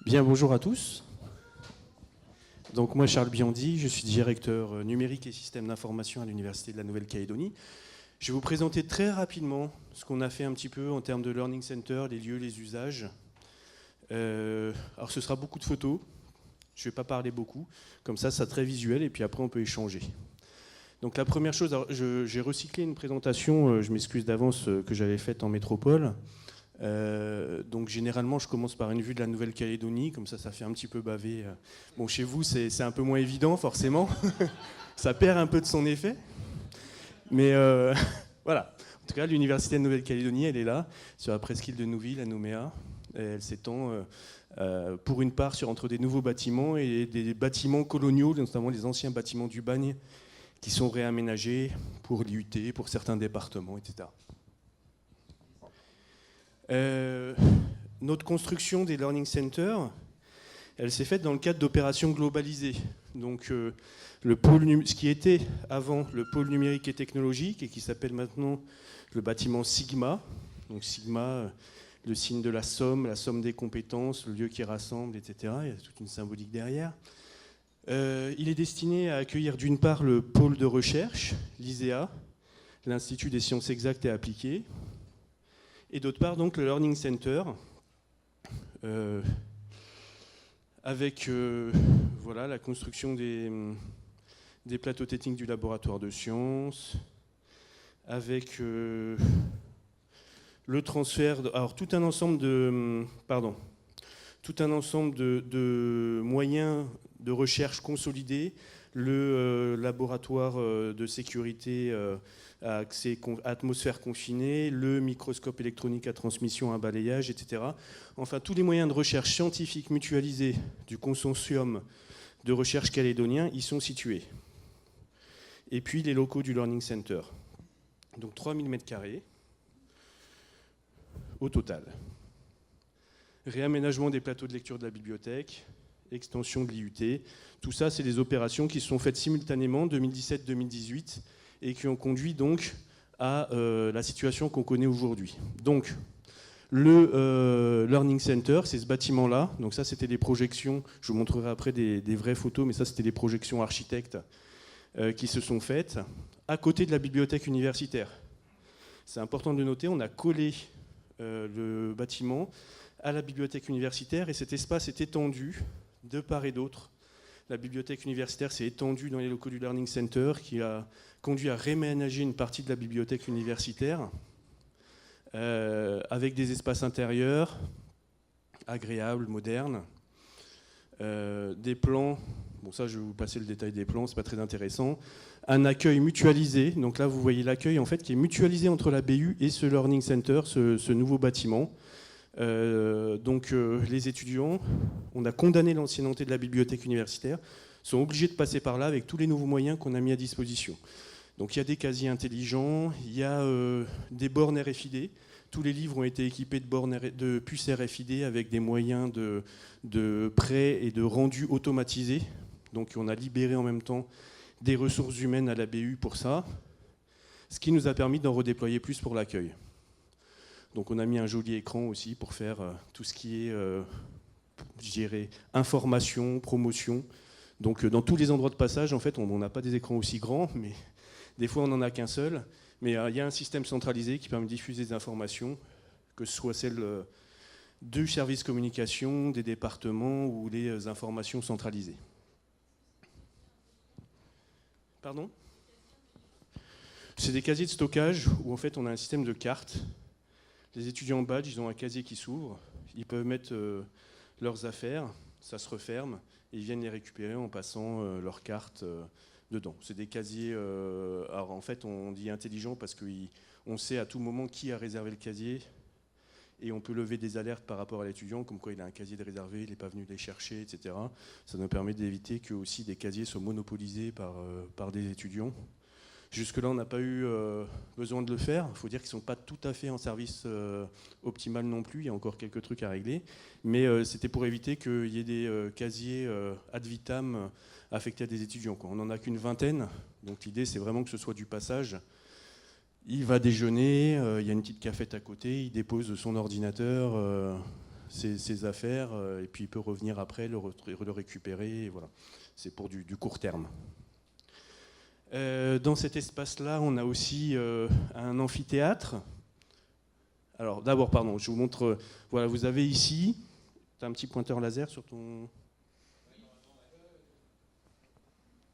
Bien, bonjour à tous. Donc moi, Charles Biondi, je suis directeur numérique et système d'information à l'Université de la Nouvelle-Calédonie. Je vais vous présenter très rapidement ce qu'on a fait un petit peu en termes de Learning Center, les lieux, les usages. Alors ce sera beaucoup de photos, je ne vais pas parler beaucoup, comme ça sera très visuel et puis après on peut échanger. Donc la première chose, j'ai recyclé une présentation, je m'excuse d'avance, que j'avais faite en métropole. Donc généralement je commence par une vue de la Nouvelle-Calédonie, comme ça fait un petit peu baver. Bon, chez vous c'est un peu moins évident forcément, ça perd un peu de son effet, mais voilà. En tout cas l'Université de Nouvelle-Calédonie elle est là, sur la presqu'île de Nouville à Nouméa, et elle s'étend pour une part entre des nouveaux bâtiments et des bâtiments coloniaux, notamment les anciens bâtiments du bagne qui sont réaménagés pour l'IUT, pour certains départements, etc. Notre construction des Learning Centers, elle s'est faite dans le cadre d'opérations globalisées. Donc, ce qui était avant le pôle numérique et technologique et qui s'appelle maintenant le bâtiment Sigma. Donc Sigma, le signe de la somme des compétences, le lieu qui rassemble, etc. Il y a toute une symbolique derrière. Il est destiné à accueillir d'une part le pôle de recherche, l'ISEA, l'Institut des sciences exactes et appliquées, et d'autre part donc le Learning Center, avec voilà, la construction des plateaux techniques du laboratoire de sciences, avec le transfert, alors tout un ensemble de moyens de recherche consolidés, le laboratoire de sécurité à accès atmosphère confinée, le microscope électronique à transmission à balayage, etc. Enfin, tous les moyens de recherche scientifique mutualisés du consortium de recherche calédonien y sont situés. Et puis les locaux du Learning Center. Donc 3000 m² au total. Réaménagement des plateaux de lecture de la bibliothèque, extension de l'IUT. Tout ça, c'est des opérations qui se sont faites simultanément 2017-2018 et qui ont conduit donc à la situation qu'on connaît aujourd'hui. Donc, le Learning Center, c'est ce bâtiment-là. Donc ça, c'était des projections. Je vous montrerai après des vraies photos, mais ça, c'était des projections architectes qui se sont faites à côté de la bibliothèque universitaire. C'est important de noter, on a collé le bâtiment à la bibliothèque universitaire et cet espace est étendu de part et d'autre. La bibliothèque universitaire s'est étendue dans les locaux du Learning Center qui a conduit à réaménager une partie de la bibliothèque universitaire avec des espaces intérieurs agréables, modernes, des plans, bon ça je vais vous passer le détail des plans, c'est pas très intéressant, un accueil mutualisé, donc là vous voyez l'accueil en fait qui est mutualisé entre la BU et ce Learning Center, ce nouveau bâtiment. Les étudiants, on a condamné l'ancienneté de la bibliothèque universitaire, sont obligés de passer par là avec tous les nouveaux moyens qu'on a mis à disposition. Donc il y a des casiers intelligents, il y a des bornes RFID, tous les livres ont été équipés de puces RFID avec des moyens de prêt et de rendu automatisés. Donc on a libéré en même temps des ressources humaines à la BU pour ça, ce qui nous a permis d'en redéployer plus pour l'accueil. Donc on a mis un joli écran aussi pour faire tout ce qui est, je dirais, information, promotion. Donc dans tous les endroits de passage, en fait, on n'a pas des écrans aussi grands, mais des fois on n'en a qu'un seul. Mais il y a un système centralisé qui permet de diffuser des informations, que ce soit celles du service communication, des départements ou les informations centralisées. Pardon ? C'est des casiers de stockage où en fait on a un système de cartes. Les étudiants en badge, ils ont un casier qui s'ouvre, ils peuvent mettre leurs affaires, ça se referme, et ils viennent les récupérer en passant leurs cartes dedans. C'est des casiers, alors en fait on dit intelligent parce qu'on sait à tout moment qui a réservé le casier, et on peut lever des alertes par rapport à l'étudiant, comme quoi il a un casier de réservé, il n'est pas venu les chercher, etc. Ça nous permet d'éviter que aussi des casiers soient monopolisés par des étudiants. Jusque-là, on n'a pas eu besoin de le faire. Il faut dire qu'ils ne sont pas tout à fait en service optimal non plus. Il y a encore quelques trucs à régler. Mais c'était pour éviter qu'il y ait des casiers ad vitam affectés à des étudiants, quoi. On n'en a qu'une vingtaine. Donc l'idée, c'est vraiment que ce soit du passage. Il va déjeuner, il y a une petite cafette à côté, il dépose son ordinateur ses affaires, et puis il peut revenir après, le récupérer, et voilà. C'est pour du court terme. Dans cet espace-là, on a aussi un amphithéâtre. Alors d'abord, pardon, je vous montre, voilà, vous avez ici, tu as un petit pointeur laser sur ton...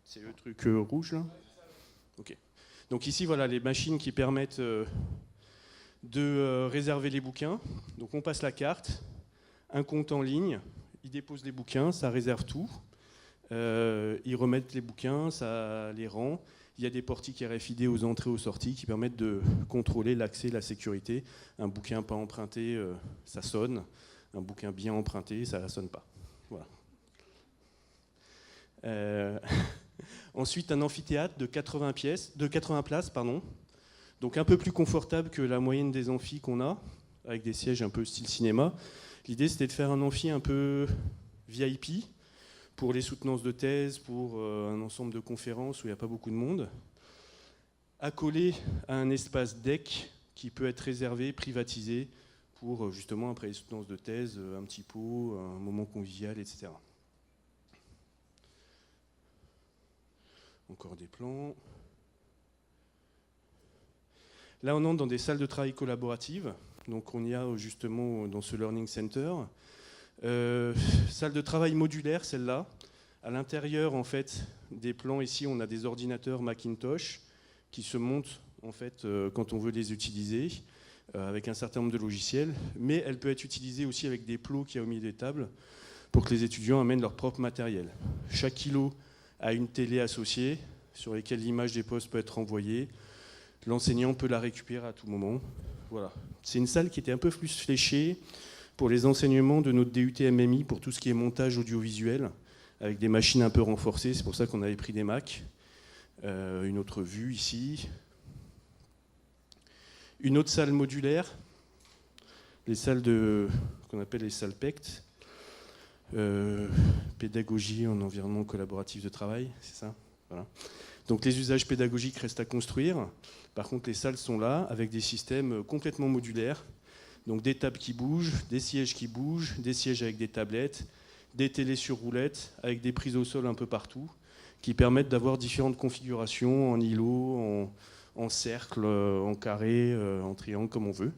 C'est le truc rouge, là? Ok. Donc ici, voilà, les machines qui permettent de réserver les bouquins. Donc on passe la carte, un compte en ligne, ils déposent les bouquins, ça réserve tout. Ils remettent les bouquins, ça les rend. Il y a des portiques RFID aux entrées et aux sorties qui permettent de contrôler l'accès, la sécurité. Un bouquin pas emprunté, ça sonne. Un bouquin bien emprunté, ça ne sonne pas. Voilà. Ensuite, un amphithéâtre de 80 places, pardon. Donc un peu plus confortable que la moyenne des amphis qu'on a, avec des sièges un peu style cinéma. L'idée, c'était de faire un amphi un peu VIP, pour les soutenances de thèse, pour un ensemble de conférences où il n'y a pas beaucoup de monde, accolé à un espace deck qui peut être réservé, privatisé, pour justement, après les soutenances de thèse, un petit pot, un moment convivial, etc. Encore des plans. Là, on entre dans des salles de travail collaboratives. Donc, on y a justement dans ce Learning Center. Salle de travail modulaire, celle-là. À l'intérieur, en fait, des plans, ici, on a des ordinateurs Macintosh qui se montent, en fait, quand on veut les utiliser, avec un certain nombre de logiciels. Mais elle peut être utilisée aussi avec des plots qu'il y a au milieu des tables pour que les étudiants amènent leur propre matériel. Chaque îlot a une télé associée sur laquelle l'image des postes peut être envoyée. L'enseignant peut la récupérer à tout moment. Voilà. C'est une salle qui était un peu plus fléchée pour les enseignements de notre DUT MMI, pour tout ce qui est montage audiovisuel, avec des machines un peu renforcées, c'est pour ça qu'on avait pris des Macs. Une autre vue ici. Une autre salle modulaire, les salles qu'on appelle les salles PECT, pédagogie en environnement collaboratif de travail, c'est ça, voilà. Donc les usages pédagogiques restent à construire. Par contre, les salles sont là, avec des systèmes complètement modulaires. Donc des tables qui bougent, des sièges qui bougent, des sièges avec des tablettes, des télés sur roulettes, avec des prises au sol un peu partout, qui permettent d'avoir différentes configurations en îlot, en cercle, en carré, en triangle, comme on veut.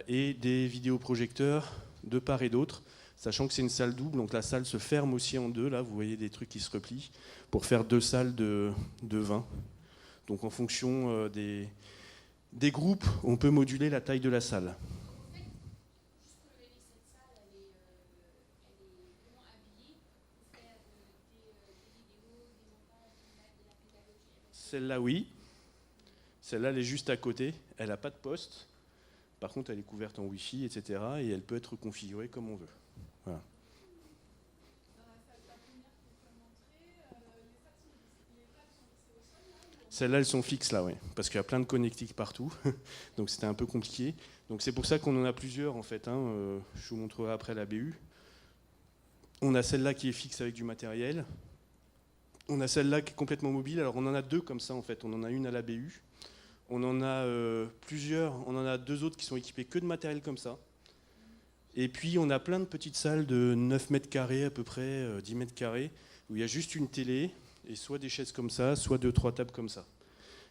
Et des vidéoprojecteurs de part et d'autre, sachant que c'est une salle double, donc la salle se ferme aussi en deux. Là, vous voyez des trucs qui se replient, pour faire 2 salles de 20. Donc en fonction des groupes, on peut moduler la taille de la salle. Celle-là, oui. Celle-là, elle est juste à côté. Elle n'a pas de poste. Par contre, elle est couverte en Wi-Fi, etc. Et elle peut être configurée comme on veut. Voilà. Celles-là, elles sont fixes là, oui, parce qu'il y a plein de connectiques partout, donc c'était un peu compliqué. Donc c'est pour ça qu'on en a plusieurs en fait. Je vous montrerai après la BU. On a celle-là qui est fixe avec du matériel. On a celle-là qui est complètement mobile. Alors on en a 2 comme ça en fait. On en a une à la BU. On en a plusieurs. On en a 2 autres qui sont équipées que de matériel comme ça. Et puis on a plein de petites salles de 9 mètres carrés à peu près, 10 mètres carrés, où il y a juste une télé. Et soit des chaises comme ça, soit 2-3 tables comme ça.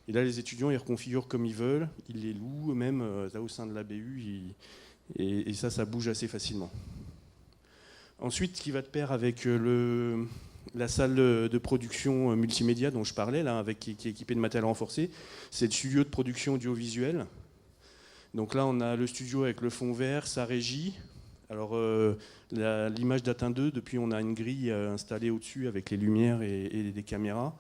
Et là, les étudiants, ils reconfigurent comme ils veulent, ils les louent eux-mêmes là au sein de la BU, et ça bouge assez facilement. Ensuite, ce qui va de pair avec la salle de production multimédia dont je parlais, là, qui est équipée de matériel renforcé, c'est le studio de production audiovisuelle. Donc là, on a le studio avec le fond vert, sa régie. Alors, l'image date 2, depuis on a une grille installée au-dessus avec les lumières et des caméras.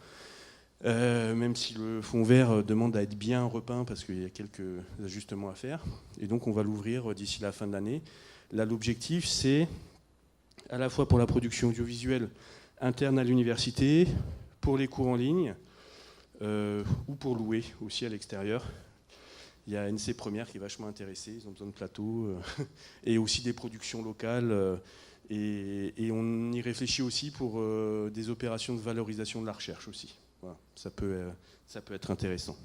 Même si le fond vert demande à être bien repeint parce qu'il y a quelques ajustements à faire. Et donc on va l'ouvrir d'ici la fin de l'année. Là, l'objectif, c'est à la fois pour la production audiovisuelle interne à l'université, pour les cours en ligne, ou pour louer aussi à l'extérieur. Il y a NC Première qui est vachement intéressée, ils ont besoin de plateaux, et aussi des productions locales. Et on y réfléchit aussi pour des opérations de valorisation de la recherche aussi. Voilà, ça peut être intéressant.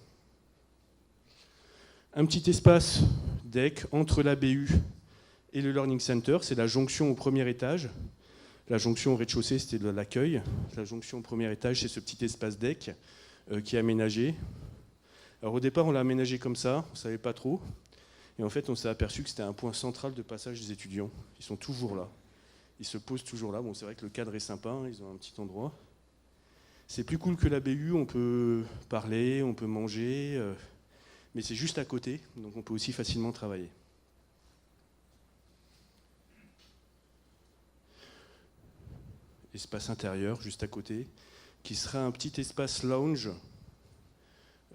Un petit espace DEC entre la BU Et le Learning Center, c'est la jonction au premier étage. La jonction au rez-de-chaussée, c'était de l'accueil. La jonction au premier étage, c'est ce petit espace deck qui est aménagé. Alors au départ, on l'a aménagé comme ça, on ne savait pas trop. Et en fait, on s'est aperçu que c'était un point central de passage des étudiants. Ils sont toujours là. Ils se posent toujours là. Bon, c'est vrai que le cadre est sympa, hein, ils ont un petit endroit. C'est plus cool que la BU, on peut parler, on peut manger, mais c'est juste à côté, donc on peut aussi facilement travailler. Espace intérieur, juste à côté, qui sera un petit espace lounge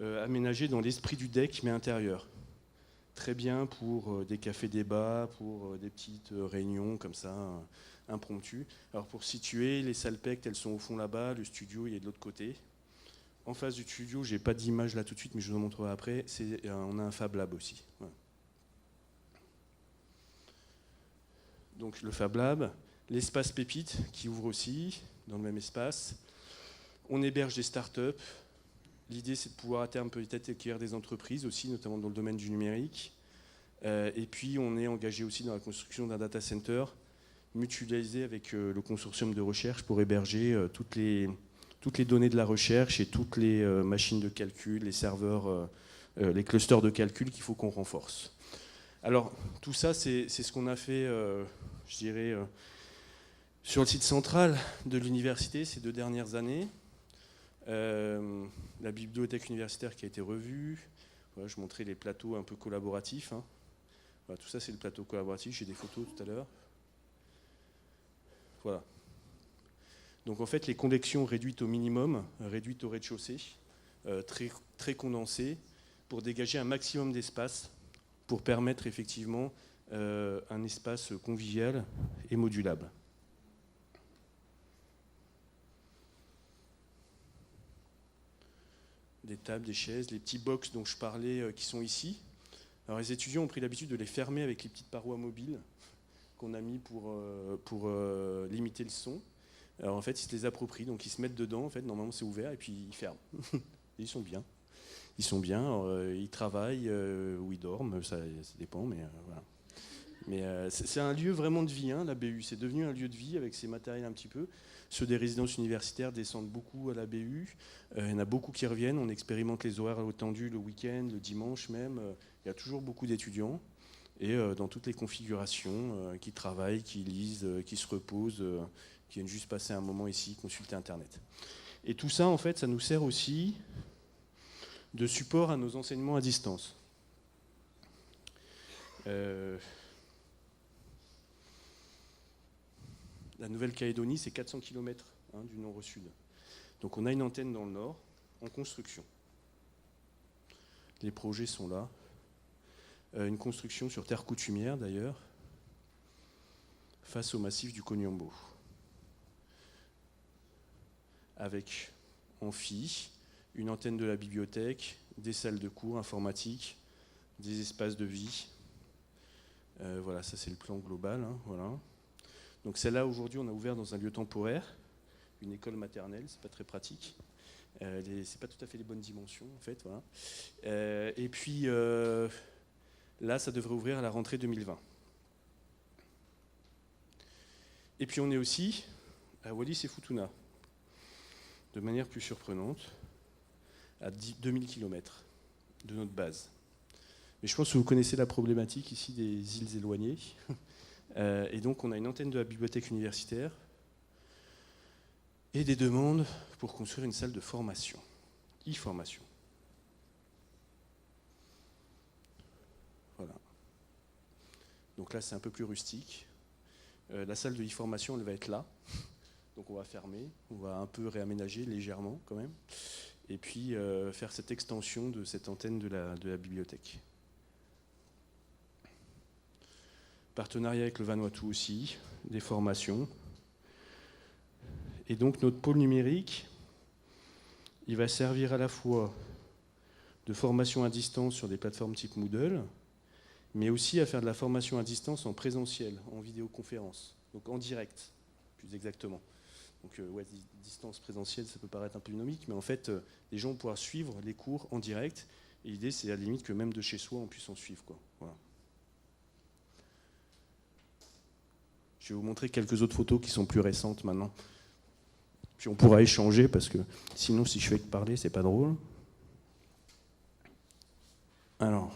aménagé dans l'esprit du deck, mais intérieur. Très bien pour des cafés-débats, pour des petites réunions comme ça, impromptues. Alors pour situer, les salles PECT, elles sont au fond là-bas, le studio il est de l'autre côté. En face du studio, j'ai pas d'image là tout de suite, mais je vous en montrerai après, on a un Fab Lab aussi. Voilà. Donc le Fab Lab, l'espace Pépite qui ouvre aussi, dans le même espace. On héberge des startups. L'idée, c'est de pouvoir à terme peut-être acquérir des entreprises aussi, notamment dans le domaine du numérique. Et puis, on est engagé aussi dans la construction d'un data center mutualisé avec le consortium de recherche pour héberger toutes les données de la recherche et toutes les machines de calcul, les serveurs, les clusters de calcul qu'il faut qu'on renforce. Alors, tout ça, c'est ce qu'on a fait, je dirais, sur le site central de l'université ces 2 dernières années. La bibliothèque universitaire qui a été revue. Voilà, je montrais les plateaux un peu collaboratifs. Hein. Voilà, tout ça, c'est le plateau collaboratif. J'ai des photos tout à l'heure. Voilà. Donc en fait, les connexions réduites au minimum, réduites au rez-de-chaussée, très, très condensées, pour dégager un maximum d'espace, pour permettre effectivement un espace convivial et modulable. Des tables, des chaises, les petits box dont je parlais qui sont ici. Alors les étudiants ont pris l'habitude de les fermer avec les petites parois mobiles qu'on a mis pour limiter le son. Alors en fait, ils se les approprient, donc ils se mettent dedans, en fait, normalement c'est ouvert, et puis ils ferment. Et ils sont bien. Ils sont bien, ils travaillent ou ils dorment, ça dépend, mais voilà. Mais c'est un lieu vraiment de vie, hein, la BU. C'est devenu un lieu de vie avec ses matériels un petit peu. Ceux des résidences universitaires descendent beaucoup à la BU. Il y en a beaucoup qui reviennent. On expérimente les horaires tendus le week-end, le dimanche même. Il y a toujours beaucoup d'étudiants. Et dans toutes les configurations, qui travaillent, qui lisent, qui se reposent, qui viennent juste passer un moment ici, consulter Internet. Et tout ça, en fait, ça nous sert aussi de support à nos enseignements à distance. La Nouvelle-Calédonie, c'est 400 km du nord au sud. Donc on a une antenne dans le nord, en construction. Les projets sont là. Une construction sur terre coutumière, d'ailleurs, face au massif du Koniambo. Avec amphi, une antenne de la bibliothèque, des salles de cours informatiques, des espaces de vie. Voilà, ça c'est le plan global. Hein, voilà. Donc celle-là, aujourd'hui, on a ouvert dans un lieu temporaire, une école maternelle, c'est pas très pratique. C'est pas tout à fait les bonnes dimensions, en fait. Voilà. Et puis, là, ça devrait ouvrir à la rentrée 2020. Et puis, on est aussi à Wallis et Futuna, de manière plus surprenante, à 2000 km de notre base. Mais je pense que vous connaissez la problématique ici des îles éloignées. Et donc, on a une antenne de la bibliothèque universitaire et des demandes pour construire une salle de formation, e-formation. Voilà. Donc là, c'est un peu plus rustique. La salle de e-formation, elle va être là. Donc on va fermer, on va un peu réaménager légèrement quand même. Et puis faire cette extension de cette antenne de la bibliothèque. Partenariat avec le Vanuatu aussi, des formations. Et donc notre pôle numérique, il va servir à la fois de formation à distance sur des plateformes type Moodle, mais aussi à faire de la formation à distance en présentiel, en vidéoconférence, donc en direct, plus exactement. Donc ouais, distance présentielle, ça peut paraître un peu dynamique, mais en fait, les gens vont pouvoir suivre les cours en direct, et l'idée, c'est à la limite que même de chez soi, on puisse en suivre, quoi. Voilà. vais vous montrer quelques autres photos qui sont plus récentes maintenant. Puis on pourra échanger parce que sinon, si je fais que parler, c'est pas drôle. Alors,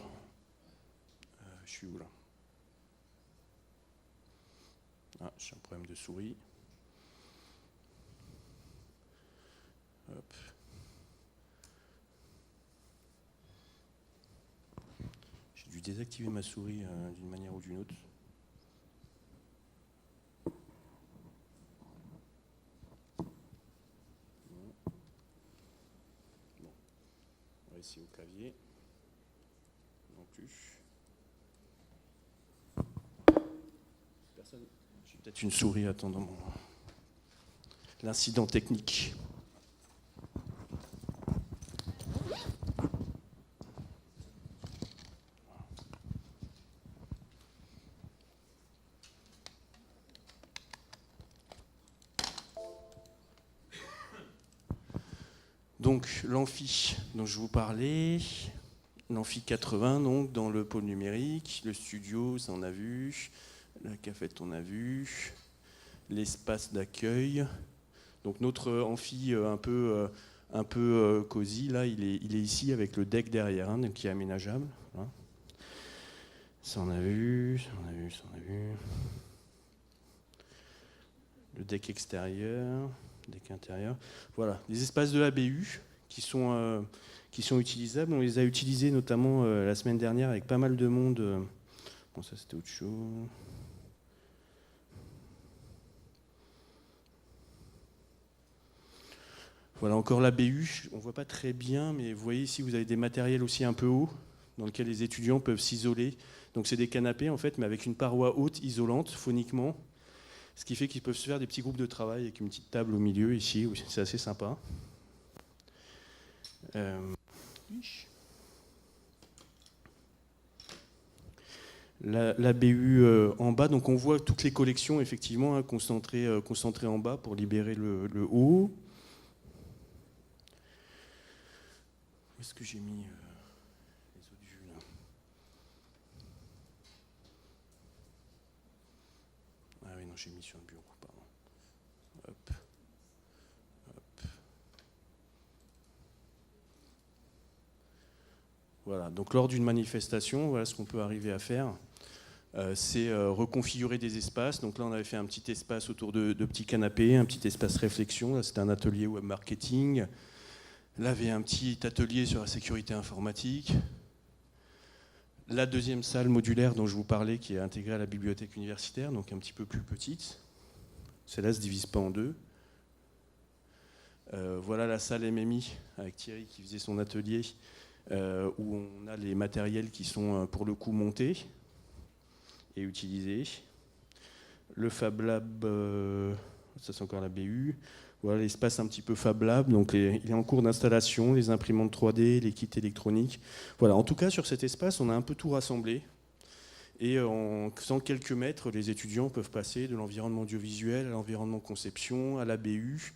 je suis où là? Ah, j'ai un problème de souris. Hop. J'ai dû désactiver ma souris d'une manière ou d'une autre. Bon. On va essayer au clavier. Non plus. Personne. J'ai peut-être une souris attendant l'incident technique. Donc l'amphi dont je vous parlais, l'amphi 80 donc dans le pôle numérique, le studio ça on a vu, la cafette on a vu, l'espace d'accueil. Donc notre amphi un peu cosy là, il est ici avec le deck derrière, hein, qui est aménageable. Hein. Ça on a vu, ça on a vu, ça on a vu. Le deck extérieur. Deck intérieur. Voilà, les espaces de la BU qui sont utilisables. On les a utilisés notamment la semaine dernière avec pas mal de monde. Bon, ça c'était autre chose. Voilà, encore la BU. On ne voit pas très bien, mais vous voyez ici, vous avez des matériels aussi un peu hauts dans lesquels les étudiants peuvent s'isoler. Donc c'est des canapés en fait, mais avec une paroi haute isolante phoniquement. Ce qui fait qu'ils peuvent se faire des petits groupes de travail avec une petite table au milieu ici, c'est assez sympa. La BU en bas, donc on voit toutes les collections effectivement hein, concentrées en bas pour libérer le haut. Où est-ce que j'ai mis les autres vues là? Ah oui, non, j'ai mis sur le bureau, pardon. Hop. Hop. Voilà, donc lors d'une manifestation, voilà ce qu'on peut arriver à faire. C'est reconfigurer des espaces. Donc là, on avait fait un petit espace autour de petits canapés, un petit espace réflexion. Là, c'était un atelier web marketing. Là, il y avait un petit atelier sur la sécurité informatique. La deuxième salle modulaire dont je vous parlais, qui est intégrée à la bibliothèque universitaire, donc un petit peu plus petite. Celle-là ne se divise pas en deux. Voilà la salle MMI avec Thierry qui faisait son atelier, où on a les matériels qui sont pour le coup montés et utilisés. Le Fab Lab, ça c'est encore la BU. Voilà l'espace un petit peu Fab Lab, donc il est en cours d'installation, les imprimantes 3D, les kits électroniques. Voilà, en tout cas sur cet espace, on a un peu tout rassemblé. Et en faisant quelques mètres, les étudiants peuvent passer de l'environnement audiovisuel à l'environnement conception, à la BU,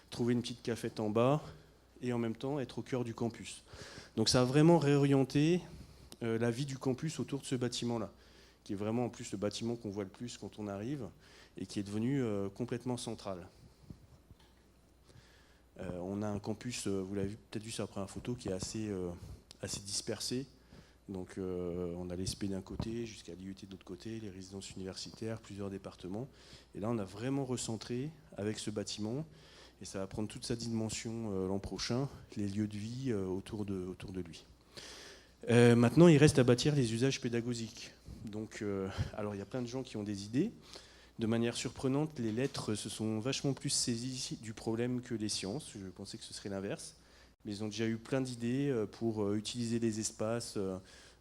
trouver une petite cafette en bas et en même temps être au cœur du campus. Donc ça a vraiment réorienté la vie du campus autour de ce bâtiment-là, qui est vraiment en plus le bâtiment qu'on voit le plus quand on arrive et qui est devenu complètement central. On a un campus, vous l'avez peut-être vu sur la première photo, qui est assez dispersé. Donc on a l'ESP d'un côté, jusqu'à l'IUT de l'autre côté, les résidences universitaires, plusieurs départements. Et là, on a vraiment recentré avec ce bâtiment, et ça va prendre toute sa dimension l'an prochain, les lieux de vie autour de lui. Maintenant, il reste à bâtir les usages pédagogiques. Donc, alors, il y a plein de gens qui ont des idées. De manière surprenante, les lettres se sont vachement plus saisies du problème que les sciences. Je pensais que ce serait l'inverse. Mais ils ont déjà eu plein d'idées pour utiliser les espaces,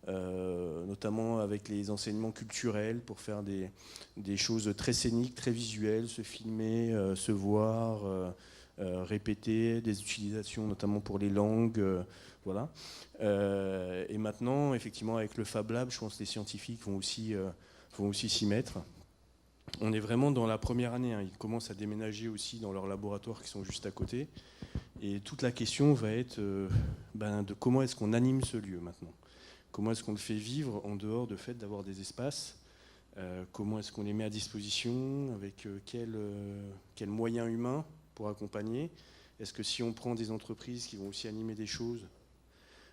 notamment avec les enseignements culturels, pour faire des choses très scéniques, très visuelles, se filmer, se voir, répéter, des utilisations notamment pour les langues. Voilà. Et maintenant, effectivement, avec le Fab Lab, je pense que les scientifiques vont aussi s'y mettre. On est vraiment dans la première année, hein. Ils commencent à déménager aussi dans leurs laboratoires qui sont juste à côté. Et toute la question va être de comment est-ce qu'on anime ce lieu maintenant. Comment est-ce qu'on le fait vivre en dehors du fait d'avoir des espaces Comment est-ce qu'on les met à disposition, avec quels moyens humains pour accompagner. Est-ce que si on prend des entreprises qui vont aussi animer des choses,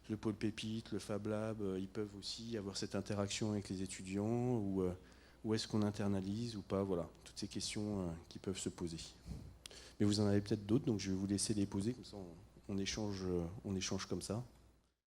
le pôle Pépite, le Fab Lab, ils peuvent aussi avoir cette interaction avec les étudiants, ou est-ce qu'on internalise ou pas, voilà, toutes ces questions qui peuvent se poser. Mais vous en avez peut-être d'autres, donc je vais vous laisser les poser, comme ça on échange comme ça.